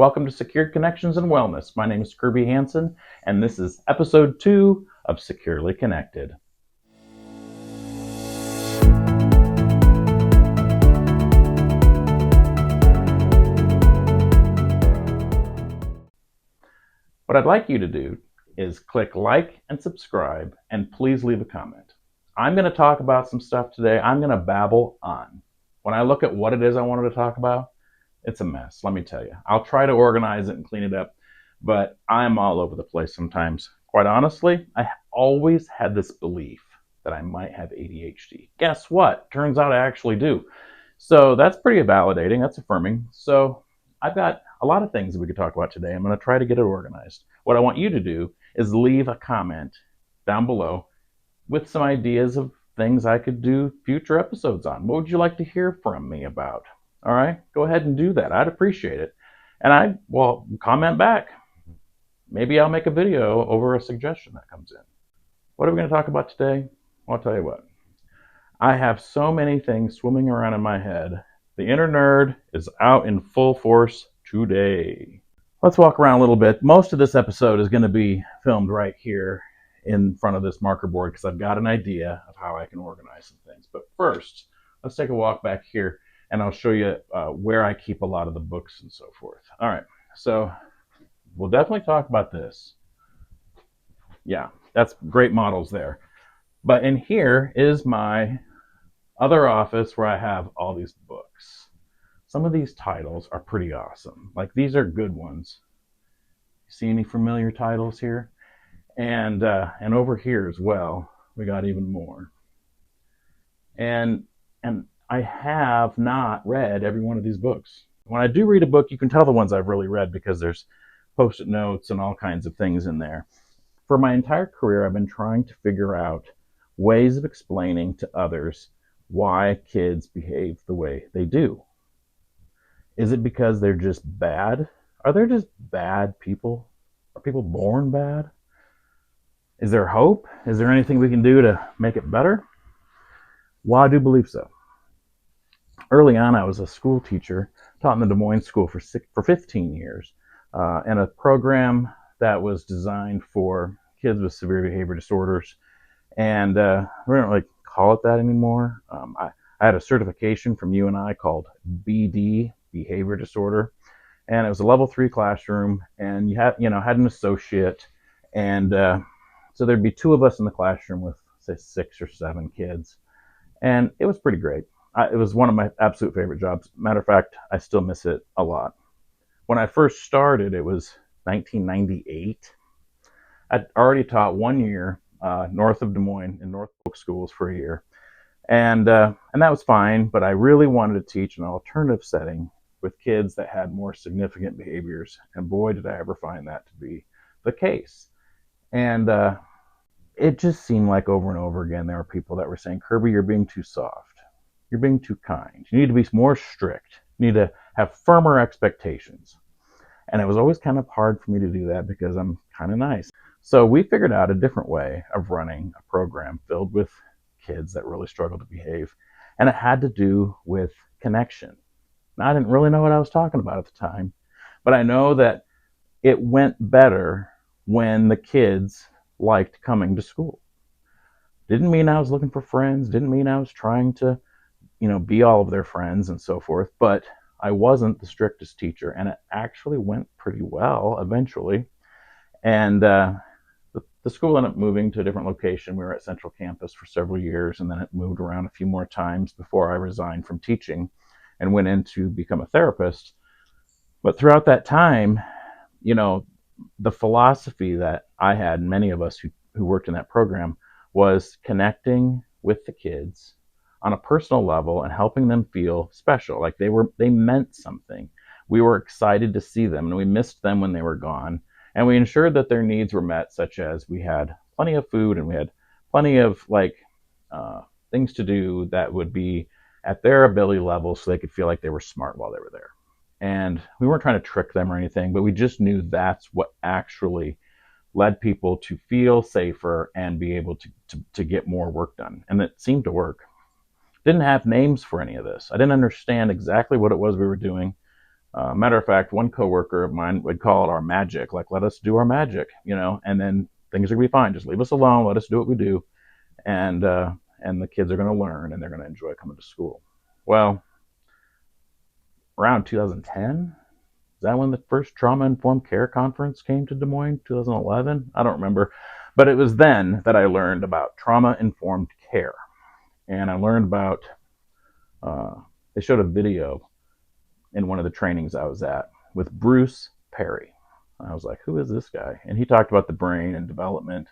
Welcome to Secured Connections and Wellness. My name is Kerby Hansen, and this is episode 2 of Securely Connected. What I'd like you to do is click like and subscribe, and please leave a comment. I'm going to talk about some stuff today. I'm going to babble on. When I look at what it is I wanted to talk about, it's a mess, let me tell you. I'll try to organize it and clean it up, but I'm all over the place sometimes. Quite honestly, I always had this belief that I might have ADHD. Guess what? Turns out I actually do. So that's pretty validating, that's affirming. So I've got a lot of things that we could talk about today. I'm going to try to get it organized. What I want you to do is leave a comment down below with some ideas of things I could do future episodes on. What would you like to hear from me about? All right, go ahead and do that. I'd appreciate it. And comment back. Maybe I'll make a video over a suggestion that comes in. What are we going to talk about today? Well, I'll tell you what. I have so many things swimming around in my head. The inner nerd is out in full force today. Let's walk around a little bit. Most of this episode is going to be filmed right here in front of this marker board because I've got an idea of how I can organize some things. But first, let's take a walk back here and I'll show you where I keep a lot of the books and so forth. All right, so we'll definitely talk about this. Yeah, that's great models there. But in here is my other office where I have all these books. Some of these titles are pretty awesome. Like, these are good ones. See any familiar titles here? And over here as well, we got even more. And I have not read every one of these books. When I do read a book, you can tell the ones I've really read because there's post-it notes and all kinds of things in there. For my entire career, I've been trying to figure out ways of explaining to others why kids behave the way they do. Is it because they're just bad? Are there just bad people? Are people born bad? Is there hope? Is there anything we can do to make it better? Well, I do believe so. Early on, I was a school teacher, taught in the Des Moines school for 15 years, in a program that was designed for kids with severe behavior disorders. And we don't really call it that anymore. I had a certification from UNI called BD, behavior disorder, and it was a level 3 classroom, and you had an associate, and so there'd be 2 of us in the classroom with, say, 6 or 7 kids, and it was pretty great. It was one of my absolute favorite jobs. Matter of fact, I still miss it a lot. When I first started, it was 1998. I'd already taught 1 year north of Des Moines in North Polk schools for a year, and that was fine. But I really wanted to teach an alternative setting with kids that had more significant behaviors, and boy, did I ever find that to be the case. And it just seemed like over and over again there were people that were saying, "Kerby, you're being too soft. You're being too kind. You need to be more strict. You need to have firmer expectations." And it was always kind of hard for me to do that because I'm kind of nice. So we figured out a different way of running a program filled with kids that really struggled to behave. And it had to do with connection. Now, I didn't really know what I was talking about at the time, but I know that it went better when the kids liked coming to school. Didn't mean I was looking for friends. Didn't mean I was trying to be all of their friends and so forth, but I wasn't the strictest teacher, and it actually went pretty well eventually. And the school ended up moving to a different location. We were at Central Campus for several years, and then it moved around a few more times before I resigned from teaching and went in to become a therapist. But throughout that time, the philosophy that I had, and many of us who worked in that program, was connecting with the kids on a personal level and helping them feel special, like they meant something. We were excited to see them, and we missed them when they were gone, and we ensured that their needs were met, such as we had plenty of food and we had plenty of things to do that would be at their ability level so they could feel like they were smart while they were there. And we weren't trying to trick them or anything, but we just knew that's what actually led people to feel safer and be able to get more work done. And it seemed to work. Didn't have names for any of this. I didn't understand exactly what it was we were doing, Matter of fact, one coworker of mine would call it our magic, like, let us do our magic, and then things are going to be fine. Just leave us alone. Let us do what we do. And the kids are going to learn and they're going to enjoy coming to school. Well, around 2010, is that when the first trauma informed care conference came to Des Moines? 2011? I don't remember. But it was then that I learned about trauma informed care. And I learned about, they showed a video in one of the trainings I was at with Bruce Perry. I was like, who is this guy? And he talked about the brain and development.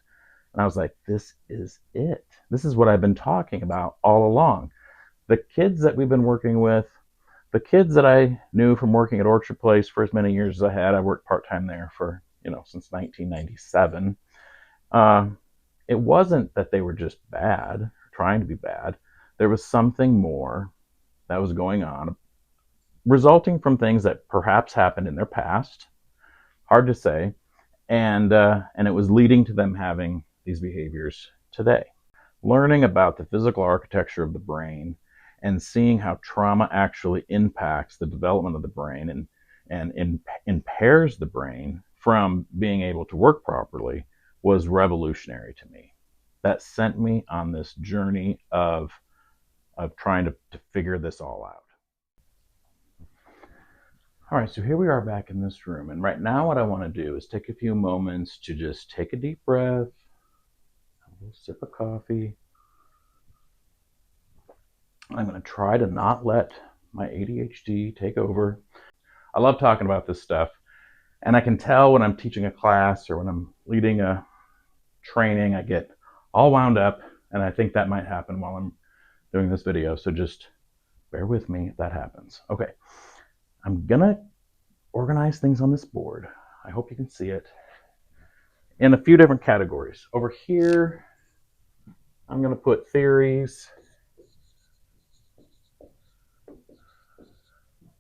And I was like, this is it. This is what I've been talking about all along. The kids that we've been working with, the kids that I knew from working at Orchard Place for as many years as I had, I worked part-time there for, since 1997. It wasn't that they were just bad, trying to be bad. There was something more that was going on, resulting from things that perhaps happened in their past, hard to say, and it was leading to them having these behaviors today. Learning about the physical architecture of the brain and seeing how trauma actually impacts the development of the brain and impairs the brain from being able to work properly was revolutionary to me. That sent me on this journey of trying to figure this all out. All right, so here we are back in this room. And right now what I want to do is take a few moments to just take a deep breath, a little sip of coffee. I'm going to try to not let my ADHD take over. I love talking about this stuff. And I can tell when I'm teaching a class or when I'm leading a training, I get all wound up. And I think that might happen while I'm doing this video. So just bear with me if that happens. Okay. I'm going to organize things on this board. I hope you can see it in a few different categories. Over here, I'm going to put theories.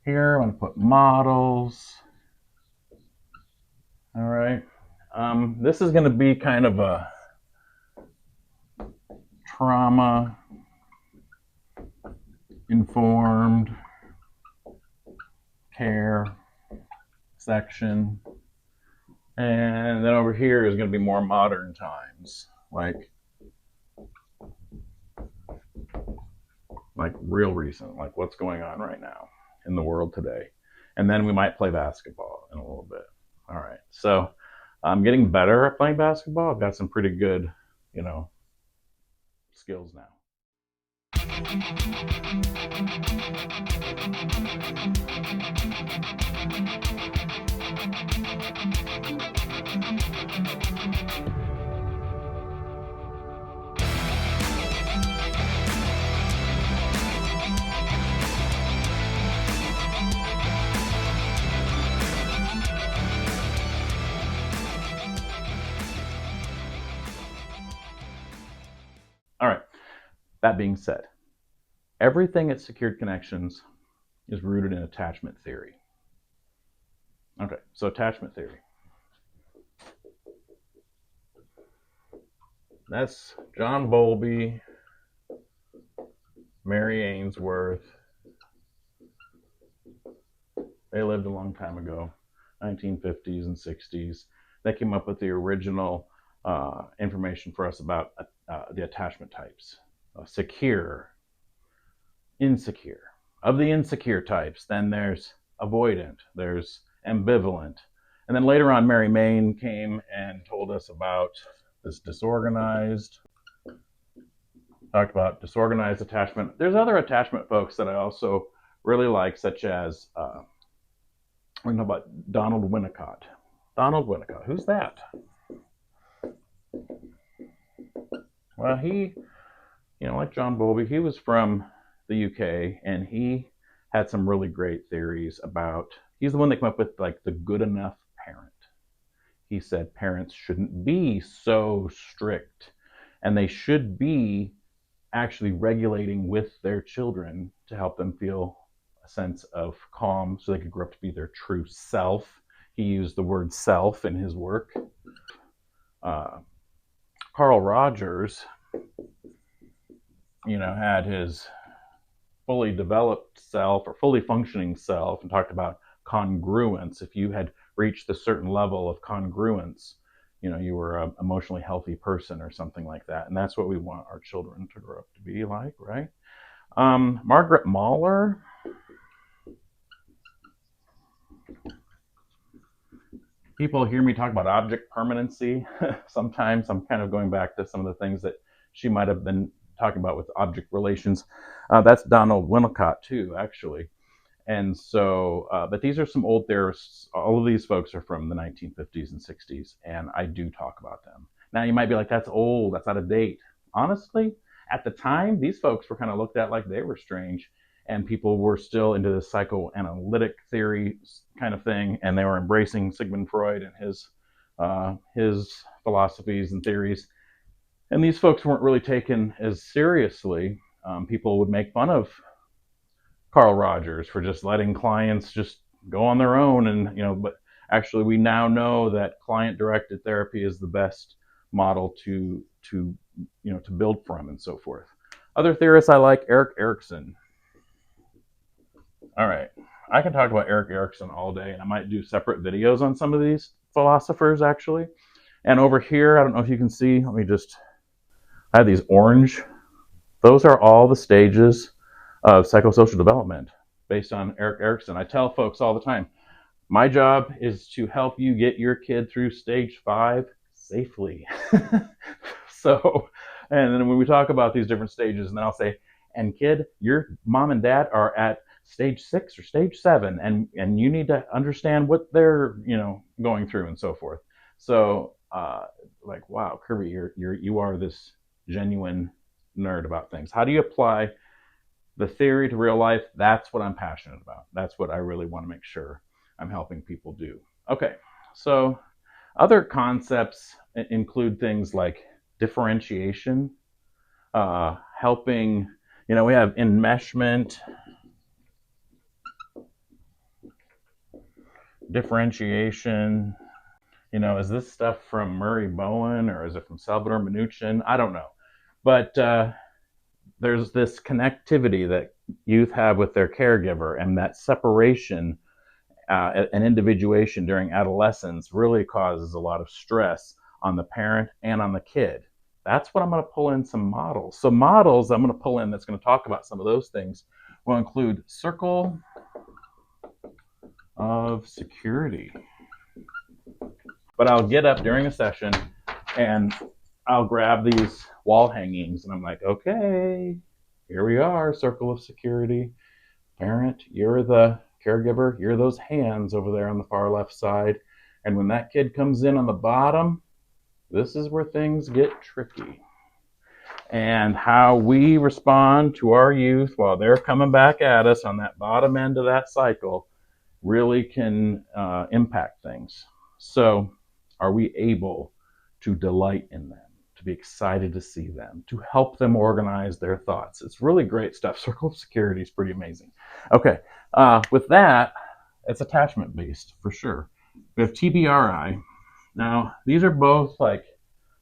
Here, I'm going to put models. All right. This is going to be kind of a trauma-informed care section. And then over here is going to be more modern times, like real recent, like what's going on right now in the world today. And then we might play basketball in a little bit. All right. So I'm getting better at playing basketball. I've got some pretty good, skills now. All right. That being said, everything at Secured Connections is rooted in attachment theory. Okay, so attachment theory. That's John Bowlby, Mary Ainsworth. They lived a long time ago, 1950s and 60s. They came up with the original information for us about the attachment types. Secure, insecure. Of the insecure types, then there's avoidant, there's ambivalent. And then later on, Mary Main came and told us about this disorganized. Talked about disorganized attachment. There's other attachment folks that I also really like, such as, we know about Donald Winnicott. Donald Winnicott, who's that? Well, he, like John Bowlby, he was from the UK, and he had some really great theories about, he's the one that came up with like the good enough parent. He said parents shouldn't be so strict, and they should be actually regulating with their children to help them feel a sense of calm so they could grow up to be their true self. He used the word self in his work. Carl Rogers, had his fully developed self or fully functioning self and talked about congruence. If you had reached a certain level of congruence, you were an emotionally healthy person or something like that. And that's what we want our children to grow up to be like, right? Margaret Mahler. People hear me talk about object permanency. Sometimes I'm kind of going back to some of the things that she might have been talking about with object relations. That's Donald Winnicott too, actually. And so, but these are some old theorists. All of these folks are from the 1950s and 60s, and I do talk about them. Now, you might be like, that's old, that's out of date. Honestly, at the time, these folks were kind of looked at like they were strange, and people were still into the psychoanalytic theory kind of thing, and they were embracing Sigmund Freud and his philosophies and theories. And these folks weren't really taken as seriously. People would make fun of Carl Rogers for just letting clients just go on their own, and but actually we now know that client-directed therapy is the best model to build from and so forth. Other theorists I like, Erik Erikson. All right, I can talk about Erik Erikson all day, and I might do separate videos on some of these philosophers actually. And over here, I don't know if you can see, I have these orange. Those are all the stages of psychosocial development based on Erik Erikson. I tell folks all the time, my job is to help you get your kid through stage 5 safely. So, and then when we talk about these different stages, and then I'll say, and kid, your mom and dad are at stage 6 or stage 7, and you need to understand what they're going through and so forth. So like, wow, Kerby, you are this genuine nerd about things. How do you apply the theory to real life? That's what I'm passionate about. That's what I really want to make sure I'm helping people do. Okay, so other concepts include things like differentiation, helping, we have enmeshment, differentiation. Is this stuff from Murray Bowen or is it from Salvador Minuchin? I don't know. But there's this connectivity that youth have with their caregiver, and that separation and individuation during adolescence really causes a lot of stress on the parent and on the kid. That's what I'm going to pull in some models. So models I'm going to pull in that's going to talk about some of those things will include circle of security. But I'll get up during a session and I'll grab these wall hangings and I'm like, okay, here we are, circle of security. Parent, you're the caregiver, you're those hands over there on the far left side. And when that kid comes in on the bottom, this is where things get tricky. And how we respond to our youth while they're coming back at us on that bottom end of that cycle really can impact things. So are we able to delight in them, to be excited to see them, to help them organize their thoughts? It's really great stuff. Circle of security is pretty amazing. Okay, with that, it's attachment based for sure. We have TBRI. Now, these are both like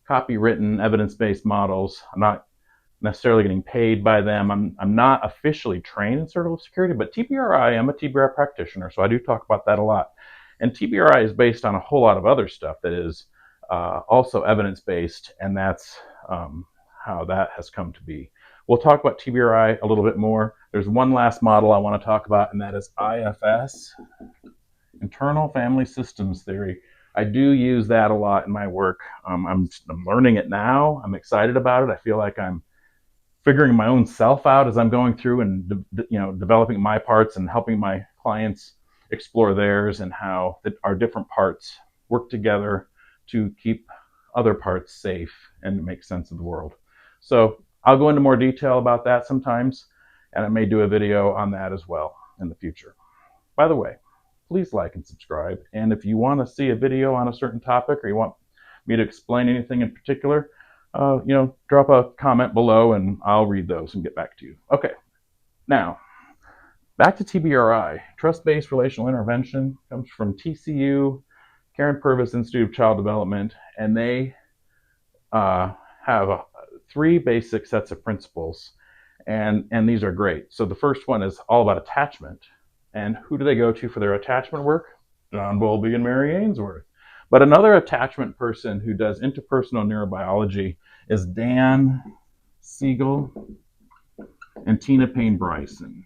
copywritten, evidence-based models. I'm not necessarily getting paid by them. I'm not officially trained in circle of security, but TBRI, I'm a TBRI practitioner, so I do talk about that a lot. And TBRI is based on a whole lot of other stuff that is also evidence-based, and that's how that has come to be. We'll talk about TBRI a little bit more. There's one last model I want to talk about, and that is IFS, Internal Family Systems Theory. I do use that a lot in my work. I'm learning it now. I'm excited about it. I feel like I'm figuring my own self out as I'm going through and developing my parts and helping my clients explore theirs, and how our different parts work together to keep other parts safe and make sense of the world. So I'll go into more detail about that sometimes, and I may do a video on that as well in the future. By the way, please like and subscribe. And if you want to see a video on a certain topic, or you want me to explain anything in particular, drop a comment below and I'll read those and get back to you. Okay, now back to TBRI. Trust-based relational intervention comes from TCU, Karen Purvis Institute of Child Development, and they have 3 basic sets of principles, and these are great. So the first one is all about attachment. And who do they go to for their attachment work? John Bowlby and Mary Ainsworth. But another attachment person who does interpersonal neurobiology is Dan Siegel and Tina Payne Bryson.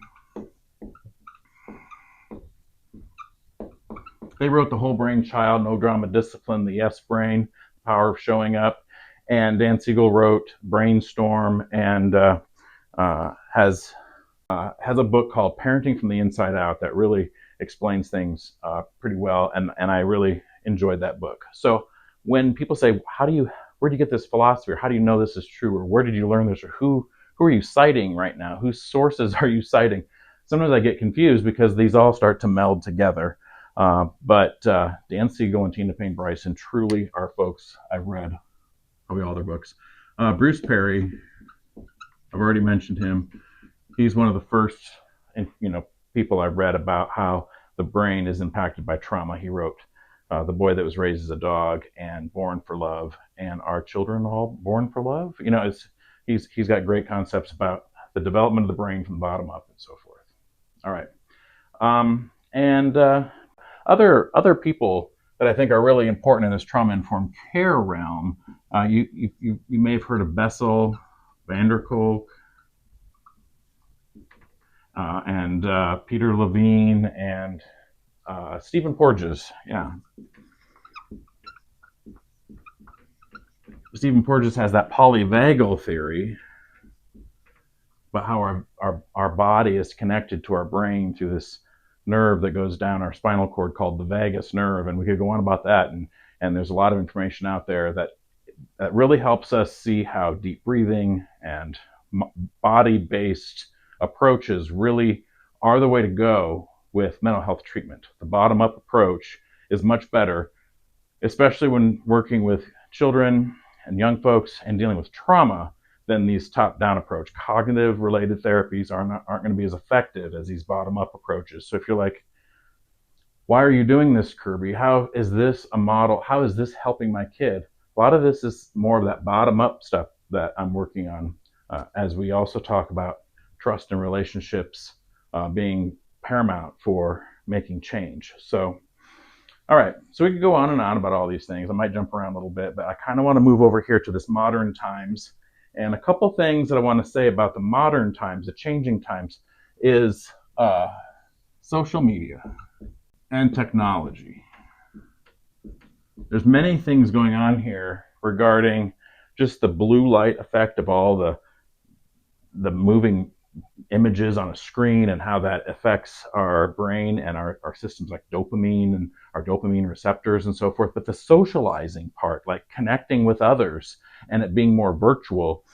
They wrote The Whole Brain Child, No Drama Discipline, The Yes Brain, Power of Showing Up. And Dan Siegel wrote Brainstorm and has a book called Parenting from the Inside Out that really explains things pretty well, and I really enjoyed that book. So when people say, where do you get this philosophy, or how do you know this is true, or where did you learn this, or who are you citing right now? Whose sources are you citing? Sometimes I get confused because these all start to meld together. But Dan Siegel and Tina Payne Bryson truly are folks I've read probably all their books. Bruce Perry, I've already mentioned him. He's one of the first, people I've read about how the brain is impacted by trauma. He wrote The Boy That Was Raised as a Dog and Born for Love and Our Children All Born for Love. He's got great concepts about the development of the brain from the bottom up and so forth. All right. And other people that I think are really important in this trauma-informed care realm, you may have heard of Bessel, van der Kolk, and Peter Levine and Stephen Porges. Yeah. Stephen Porges has that polyvagal theory about how our body is connected to our brain through this nerve that goes down our spinal cord called the vagus nerve. And we could go on about that. And there's a lot of information out there that really helps us see how deep breathing and body-based approaches really are the way to go with mental health treatment. The bottom-up approach is much better, especially when working with children and young folks and dealing with trauma, than these top-down approach. Cognitive-related therapies aren't going to be as effective as these bottom-up approaches. So if you're like, why are you doing this, Kerby? How is this a model? How is this helping my kid? A lot of this is more of that bottom-up stuff that I'm working on, as we also talk about trust and relationships being paramount for making change. So, all right, so we could go on and on about all these things. I might jump around a little bit, but I kind of want to move over here to this modern times. And a couple things that I want to say about the modern times, the changing times, is social media and technology. There's many things going on here regarding just the blue light effect of all the moving images on a screen and how that affects our brain and our systems like dopamine and our dopamine receptors and so forth. But the socializing part, like connecting with others and it being more virtual,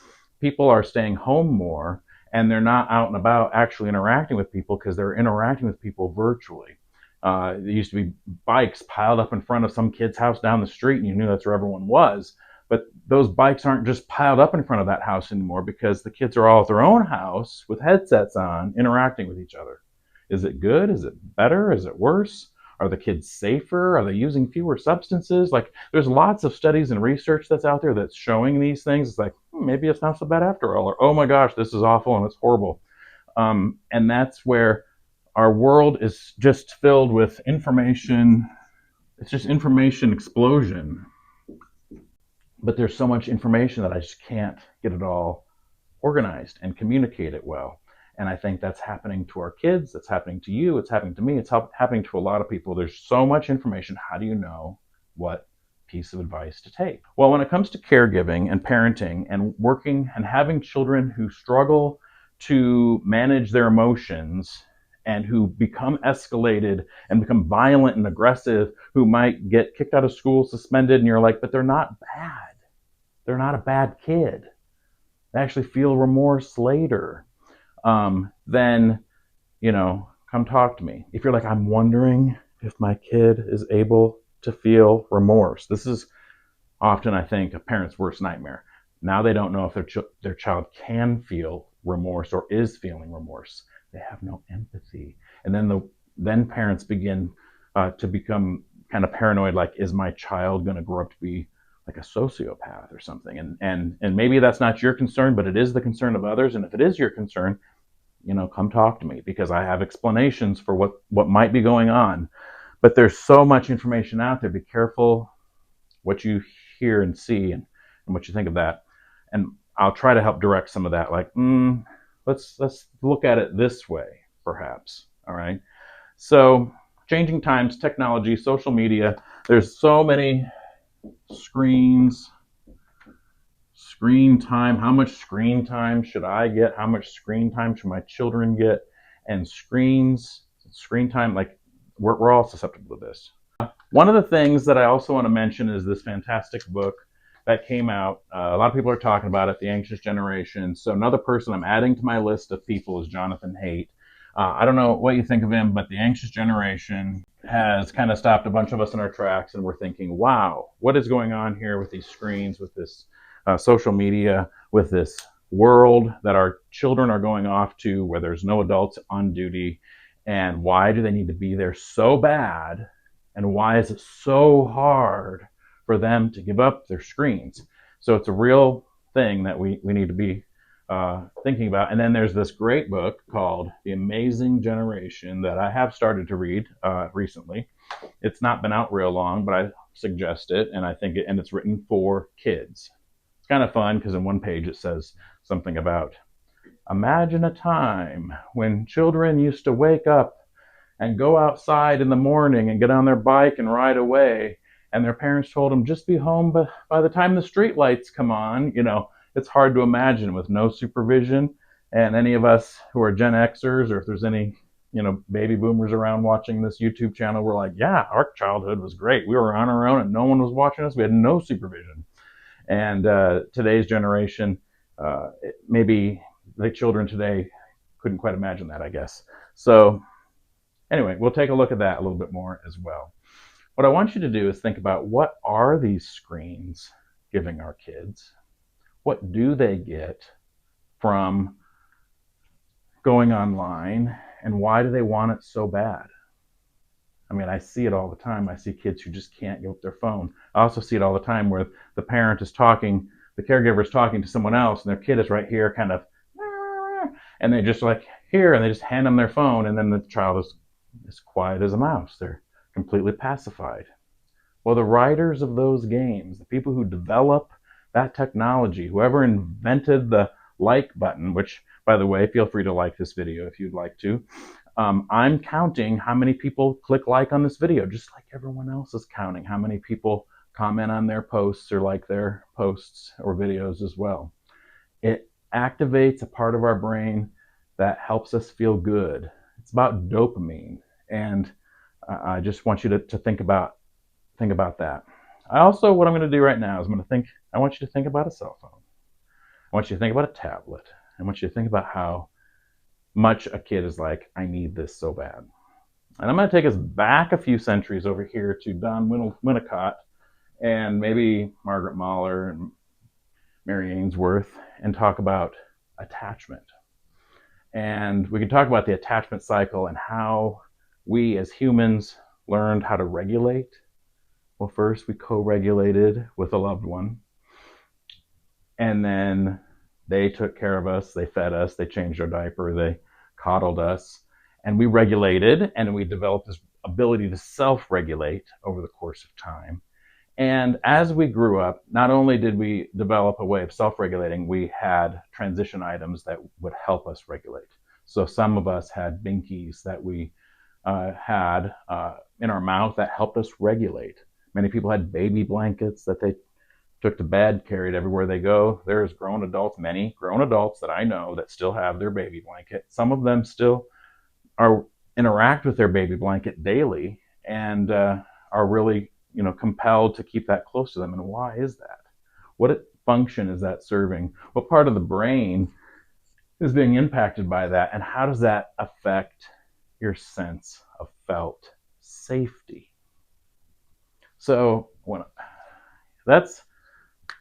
people are staying home more and they're not out and about actually interacting with people because they're interacting with people virtually. There used to be bikes piled up in front of some kid's house down the street and you knew that's where everyone was. But those bikes aren't just piled up in front of that house anymore because the kids are all at their own house with headsets on, interacting with each other. Is it good? Is it better? Is it worse? Are the kids safer? Are they using fewer substances? Like, there's lots of studies and research that's out there that's showing these things. It's like, maybe it's not so bad after all. Or, oh my gosh, this is awful and it's horrible. And that's where our world is just filled with information. It's just information explosion. But there's so much information that I just can't get it all organized and communicate it well. And I think that's happening to our kids, that's happening to you, it's happening to me, it's happening to a lot of people. There's so much information. How do you know what piece of advice to take? Well, when it comes to caregiving and parenting and working and having children who struggle to manage their emotions and who become escalated and become violent and aggressive, who might get kicked out of school, suspended, and you're like, but they're not bad. They're not a bad kid. They actually feel remorse later. Then, come talk to me. If you're like, I'm wondering if my kid is able to feel remorse. This is often, I think, a parent's worst nightmare. Now they don't know if their child can feel remorse or is feeling remorse. They have no empathy. And then parents begin to become kind of paranoid, like, is my child going to grow up to be like a sociopath or something? And maybe that's not your concern, but it is the concern of others. And if it is your concern, come talk to me, because I have explanations for what might be going on. But there's so much information out there. Be careful what you hear and see, and what you think of that. And I'll try to help direct some of that. Like, let's look at it this way, perhaps. All right. So, changing times, technology, social media. There's so many screens, screen time. How much screen time should I get? How much screen time should my children get? And screen time, like we're all susceptible to this. One of the things that I also want to mention is this fantastic book that came out. A lot of people are talking about it, The Anxious Generation. So another person I'm adding to my list of people is Jonathan Haidt. I don't know what you think of him, but The Anxious Generation has kind of stopped a bunch of us in our tracks, and we're thinking, wow, what is going on here with these screens, with this social media, with this world that our children are going off to where there's no adults on duty, and why do they need to be there so bad? And why is it so hard for them to give up their screens? So it's a real thing that we need to be thinking about. And then there's this great book called The Amazing Generation that I have started to read recently. It's not been out real long, but I suggest it, and I think and it's written for kids. It's kind of fun because in one page it says something about, imagine a time when children used to wake up and go outside in the morning and get on their bike and ride away. And their parents told them, just be home by the time the street lights come on. It's hard to imagine with no supervision. And any of us who are Gen Xers, or if there's any, baby boomers around watching this YouTube channel, we're like, yeah, our childhood was great. We were on our own and no one was watching us. We had no supervision. And today's generation, maybe the children today couldn't quite imagine that, I guess. So anyway, we'll take a look at that a little bit more as well. What I want you to do is think about, what are these screens giving our kids? What do they get from going online, and why do they want it so bad? I mean, I see it all the time. I see kids who just can't give up their phone. I also see it all the time where the parent is talking, the caregiver is talking to someone else, and their kid is right here kind of, and they just like here, and they just hand them their phone, and then the child is as quiet as a mouse. They're completely pacified. Well, the writers of those games, the people who develop that technology, whoever invented the like button, which, by the way, feel free to like this video if you'd like to. I'm counting how many people click like on this video, just like everyone else is counting how many people comment on their posts or like their posts or videos as well. It activates a part of our brain that helps us feel good. It's about dopamine, and I just want you to think about that. What I'm going to do right now is I want you to think about a cell phone. I want you to think about a tablet. I want you to think about how much a kid is like, I need this so bad. And I'm going to take us back a few centuries over here to Don Winnicott and maybe Margaret Mahler and Mary Ainsworth, and talk about attachment. And we can talk about the attachment cycle and how we as humans learned how to regulate. Well, first we co-regulated with a loved one, and then they took care of us, they fed us, they changed our diaper, they coddled us, and we regulated, and we developed this ability to self-regulate over the course of time. And as we grew up, not only did we develop a way of self-regulating, we had transition items that would help us regulate. So some of us had binkies that we had in our mouth that helped us regulate. Many people had baby blankets that they took to bed, carried everywhere they go. There's many grown adults that I know that still have their baby blanket. Some of them still interact with their baby blanket daily and are really compelled to keep that close to them. And why is that? What function is that serving? What part of the brain is being impacted by that? And how does that affect your sense of felt safety? So that's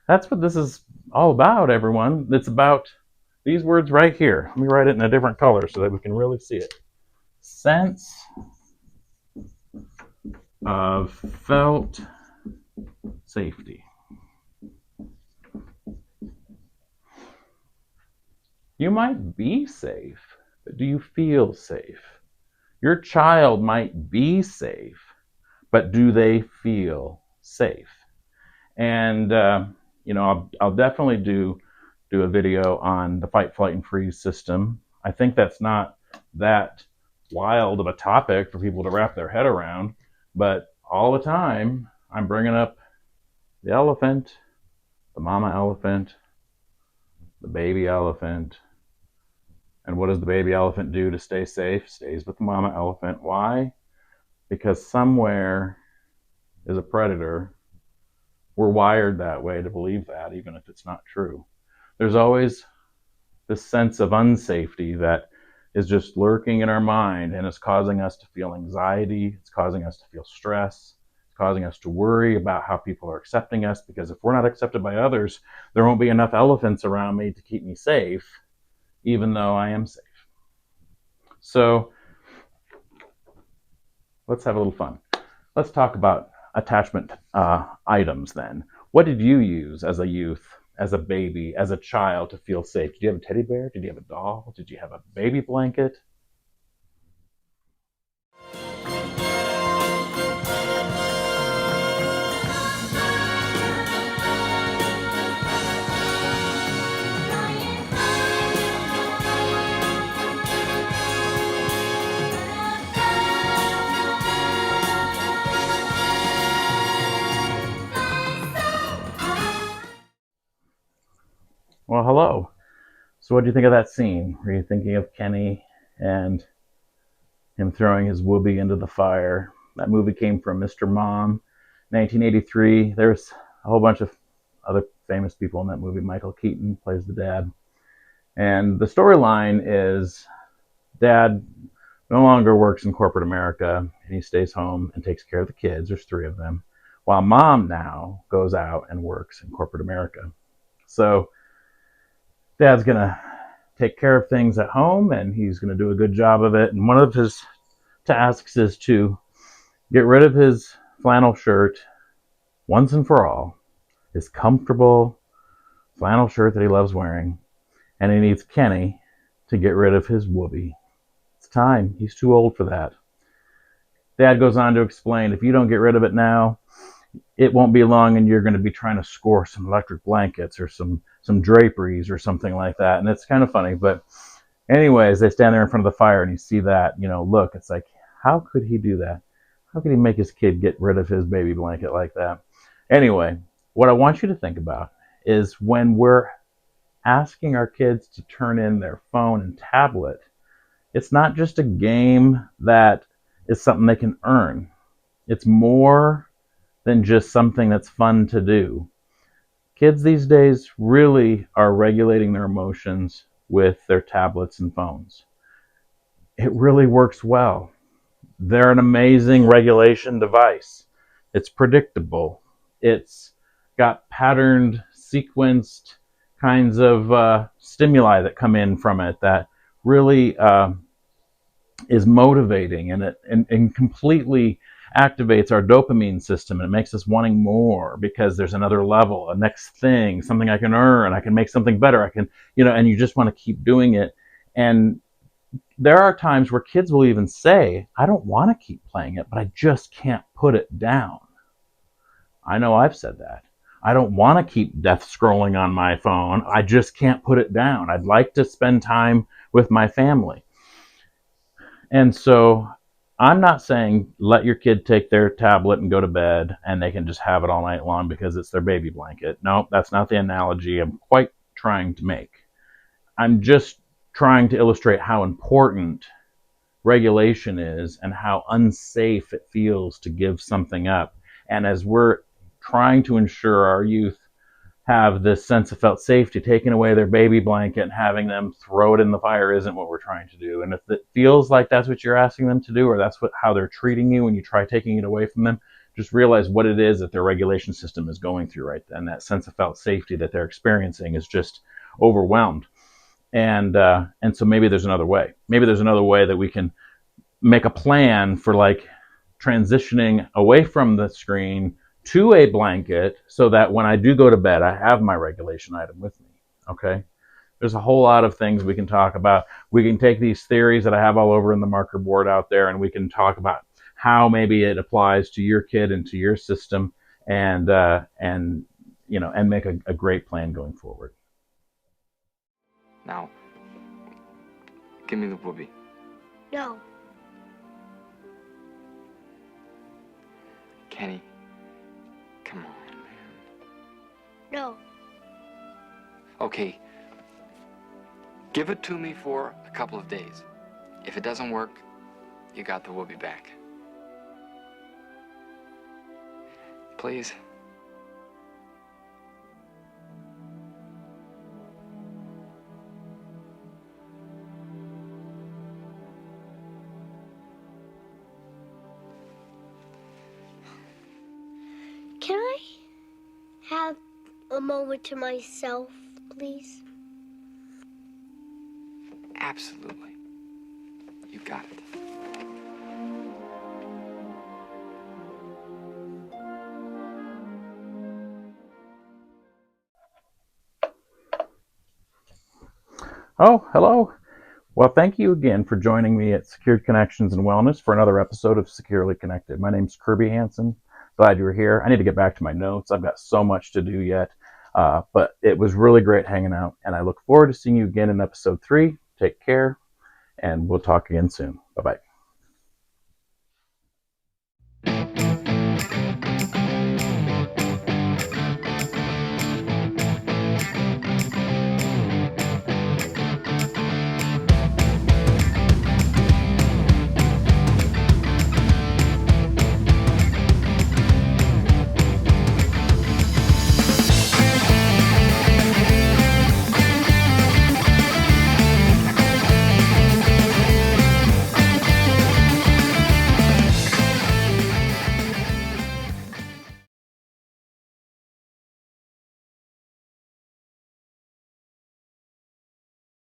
what this is all about, everyone. It's about these words right here. Let me write it in a different color so that we can really see it. Sense of felt safety. You might be safe. Do you feel safe? Your child might be safe, but do they feel safe? And I'll definitely do a video on the fight, flight, and freeze system. I think that's not that wild of a topic for people to wrap their head around, but all the time I'm bringing up the elephant, the mama elephant, the baby elephant. And what does the baby elephant do to stay safe? Stays with the mama elephant. Why? Because somewhere is a predator. We're wired that way to believe that, even if it's not true. There's always this sense of unsafety that is just lurking in our mind, and it's causing us to feel anxiety. It's causing us to feel stress. It's causing us to worry about how people are accepting us, because if we're not accepted by others, there won't be enough elephants around me to keep me safe, even though I am safe. So let's have a little fun. Let's talk about attachment items then. What did you use as a youth, as a baby, as a child to feel safe? Did you have a teddy bear? Did you have a doll? Did you have a baby blanket? Well, hello. So what do you think of that scene? Were you thinking of Kenny and him throwing his Woobie into the fire? That movie came from Mr. Mom, 1983. There's a whole bunch of other famous people in that movie. Michael Keaton plays the dad. And the storyline is dad no longer works in corporate America, and he stays home and takes care of the kids. There's 3 of them. While mom now goes out and works in corporate America. So dad's going to take care of things at home, and he's going to do a good job of it. And one of his tasks is to get rid of his flannel shirt once and for all, his comfortable flannel shirt that he loves wearing. And he needs Kenny to get rid of his Woobie. It's time. He's too old for that. Dad goes on to explain, if you don't get rid of it now, it won't be long and you're going to be trying to score some electric blankets or some draperies or something like that. And it's kind of funny. But anyways, they stand there in front of the fire and you see that, look, it's like, how could he do that? How could he make his kid get rid of his baby blanket like that? Anyway, what I want you to think about is when we're asking our kids to turn in their phone and tablet, it's not just a game that is something they can earn. It's more than just something that's fun to do. Kids these days really are regulating their emotions with their tablets and phones. It really works well. They're an amazing regulation device. It's predictable. It's got patterned, sequenced kinds of stimuli that come in from it that really is motivating, and it completely activates our dopamine system, and it makes us wanting more because there's another level, a next thing, something I can earn, I can make something better, I can, and you just want to keep doing it. And there are times where kids will even say, I don't want to keep playing it, but I just can't put it down. I know I've said that. I don't want to keep death scrolling on my phone. I just can't put it down. I'd like to spend time with my family. And so I'm not saying let your kid take their tablet and go to bed and they can just have it all night long because it's their baby blanket. No, that's not the analogy I'm quite trying to make. I'm just trying to illustrate how important regulation is and how unsafe it feels to give something up. And as we're trying to ensure our youth have this sense of felt safety, taking away their baby blanket and having them throw it in the fire isn't what we're trying to do. And if it feels like that's what you're asking them to do, or that's how they're treating you when you try taking it away from them, just realize what it is that their regulation system is going through right then. That sense of felt safety that they're experiencing is just overwhelmed. And so maybe there's another way. Maybe there's another way that we can make a plan for like transitioning away from the screen to a blanket so that when I do go to bed, I have my regulation item with me. Okay. There's a whole lot of things we can talk about. We can take these theories that I have all over in the marker board out there, and we can talk about how maybe it applies to your kid and to your system, and and make a great plan going forward. Now, give me the Woobie. No. Kenny, come on, man. No. Okay, give it to me for a couple of days. If it doesn't work, you got the Woobie back. Please. Can I have a moment to myself, please? Absolutely. You got it. Oh, hello. Well, thank you again for joining me at Secured Connections and Wellness for another episode of Securely Connected. My name's Kerby Hansen. Glad you were here. I need to get back to my notes. I've got so much to do yet. But it was really great hanging out, and I look forward to seeing you again in episode 3. Take care, and we'll talk again soon. Bye-bye.